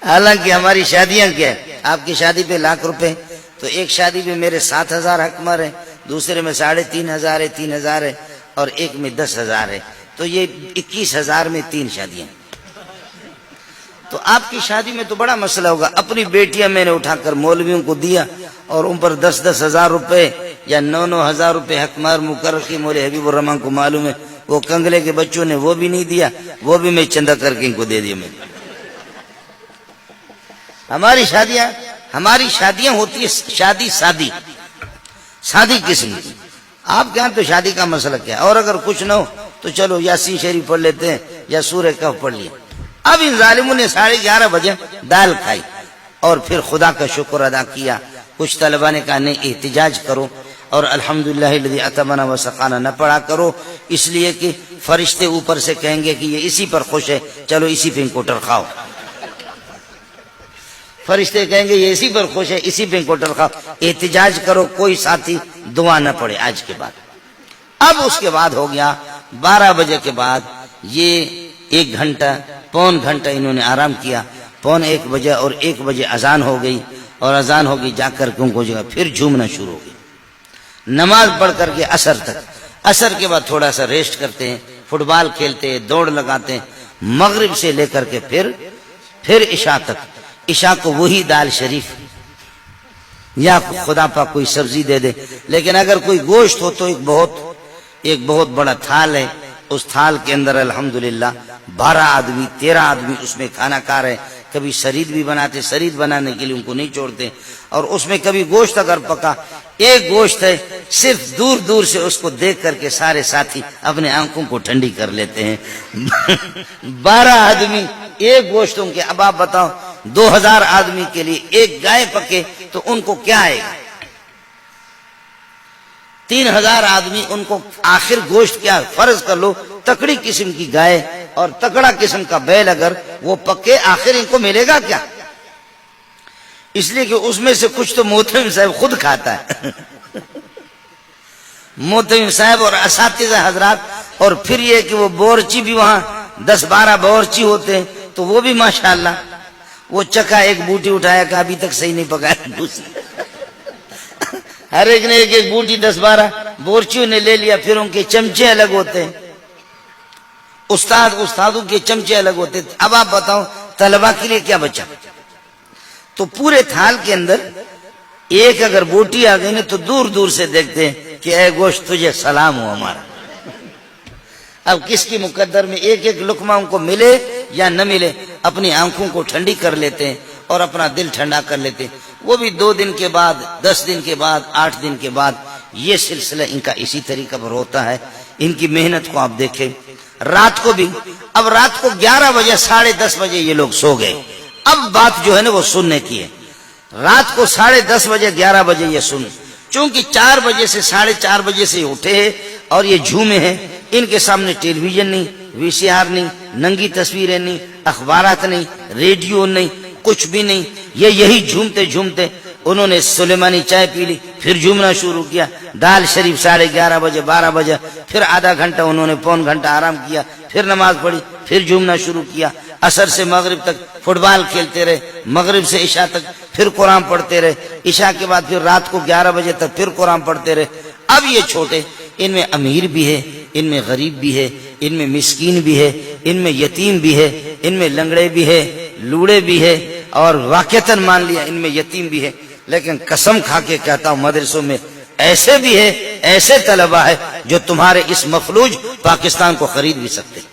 حالانکہ ہماری شادیاں کیا ہے، آپ کی شادی پہ 1,00,000 روپے، تو ایک شادی پہ میرے 7,000 حکمر ہے، دوسرے میں 3,500 ہے، 3,000 ہے، اور ایک میں 10,000 ہے، تو یہ 21,000 میں 3 شادیاں۔ تو آپ کی شادی میں تو بڑا مسئلہ ہوگا۔ اپنی بیٹیاں میں نے اٹھا کر مولویوں کو دیا اور ان پر 10,000 روپے یا 9,000 روپے حکمار مقرر کی، مولوی حبیب الرحمان کو معلوم ہے، وہ کنگلے کے بچوں نے وہ بھی نہیں دیا، وہ بھی میں چندہ کر کے ان کو دے دیا۔ میں ہماری شادیاں ہوتی ہے شادی سادی قسم کی۔ آپ کے ہاں تو شادی کا مسئلہ کیا ہے؟ اور اگر کچھ نہ ہو تو چلو یاسین شریف پڑھ لیتے ہیں یا سورہ کہف پڑھ لیا۔ اب ان ظالموں نے 11:30 بجے دال کھائی اور پھر خدا کا شکر ادا کیا۔ کچھ طلبہ نے کہا نہیں احتجاج کرو اور الحمدللہ الذی اطعمنا وسقانا نہ پڑھا کرو، اس لیے کہ فرشتے اوپر سے کہیں گے کہ یہ اسی پر خوش ہے، چلو اسی پہ انکوٹر کھاؤ۔ فرشتے کہیں گے یہ اسی پر خوش ہے، اسی پہ انکوٹر کھاؤ، احتجاج کرو، کوئی ساتھی دعا نہ پڑھے آج کے بعد۔ اب اس کے بعد ہو گیا 12 بجے کے بعد، یہ 1 گھنٹہ پون گھنٹہ انہوں نے آرام کیا، 1:15 بجے اور 1 بجے اذان ہو گئی، اور اذان ہو گئی جا کر کے ان کو جگہ پھر جھومنا شروع ہو گئی۔ نماز پڑھ کر کے عصر تک، عصر کے بعد تھوڑا سا ریسٹ کرتے ہیں، فٹ بال کھیلتے ہیں، دوڑ لگاتے ہیں، مغرب سے لے کر کے پھر عشاء تک۔ عشاء کو وہی دال شریف یا خدا پاک کوئی سبزی دے دے، لیکن اگر کوئی گوشت ہو تو ایک بہت بڑا تھال ہے، اس تھال کے اندر الحمدللہ 12 آدمی 13 آدمی اس میں کھانا کھا رہے۔ کبھی شرید بھی بناتے، شرید بنانے کے لیے ان کو نہیں چھوڑتے، اور اس میں کبھی گوشت اگر پکا، ایک گوشت ہے صرف دور دور سے اس کو دیکھ کر کے سارے ساتھی اپنے آنکھوں کو ٹھنڈی کر لیتے ہیں۔ 12 آدمی ایک گوشتوں کے، اب آپ بتاؤ 2,000 آدمی کے لیے ایک گائے پکے تو ان کو کیا آئے گا؟ 3,000 آدمی ان کو آخر گوشت کیا؟ فرض کر لو تکڑی قسم کی گائے اور تکڑا قسم کا بیل اگر وہ پکے، آخر ان کو ملے گا کیا؟ اس لیے کہ اس میں سے کچھ تو محتمم صاحب خود کھاتا ہے۔ محتمم صاحب اور اساتذہ حضرات، اور پھر یہ کہ وہ بورچی بھی وہاں 10-12 بورچی ہوتے ہیں، تو وہ بھی ماشاءاللہ وہ چکا ایک بوٹی اٹھایا کہ ابھی تک صحیح نہیں پکایا، ہر ایک نے ایک بوٹی 10-12 بورچیوں نے لے لیا۔ پھر ان کے چمچے الگ ہوتے ہیں، استادوں کے چمچے الگ ہوتے ہیں۔ اب آپ بتاؤ طلبہ کے لیے کیا بچا؟ تو پورے تھال کے اندر ایک اگر بوٹی آ گئی نا تو دور دور سے دیکھتے ہیں کہ اے گوشت تجھے سلام ہو ہمارا۔ اب کس کی مقدر میں ایک لقمہ ان کو ملے یا نہ ملے، اپنی آنکھوں کو ٹھنڈی کر لیتے ہیں اور اپنا دل ٹھنڈا کر لیتے ہیں۔ وہ بھی 2 دن کے بعد، 10 دن کے بعد، 8 دن کے بعد، یہ سلسلہ ان کا اسی طریقہ پر ہوتا ہے۔ ان کی محنت کو آپ دیکھیں۔ رات کو بھی، اب رات کو 11 بجے 10:30 بجے یہ لوگ سو گئے۔ اب بات جو ہے نا وہ سننے کی ہے۔ رات کو 10:30 بجے 11 بجے یہ سن، چونکہ 4 بجے سے 4:30 بجے سے اٹھے ہیں اور یہ جھومے ہیں۔ ان کے سامنے ٹیلی ویژن نہیں، VCR نہیں، ننگی تصویریں نہیں، اخبارات نہیں، ریڈیو نہیں، کچھ بھی نہیں۔ یہ یہی جھومتے جھومتے انہوں نے سلیمانی چائے پی لی، پھر جھومنا شروع کیا۔ دال شریف 11:30 بجے 12 بجے، پھر آدھا گھنٹہ انہوں نے 1.25 گھنٹہ آرام کیا، پھر نماز پڑھی، پھر جھومنا شروع کیا۔ عصر سے مغرب تک فٹ بال کھیلتے رہے، مغرب سے عشاء تک پھر قرآن پڑھتے رہے، عشاء کے بعد پھر رات کو 11 بجے تک پھر قرآن پڑھتے رہے۔ اب یہ چھوٹے، ان میں امیر بھی ہے، ان میں غریب بھی ہے، ان میں مسکین بھی ہے، ان میں یتیم بھی ہے، ان میں لنگڑے بھی ہے، لوڑے بھی ہے، اور واقعتاً مان لیا ان میں یتیم بھی ہے۔ لیکن قسم کھا کے کہتا ہوں مدرسوں میں ایسے بھی ہے، ایسے طلبہ ہے جو تمہارے اس مفلوج پاکستان کو خرید بھی سکتے ہیں۔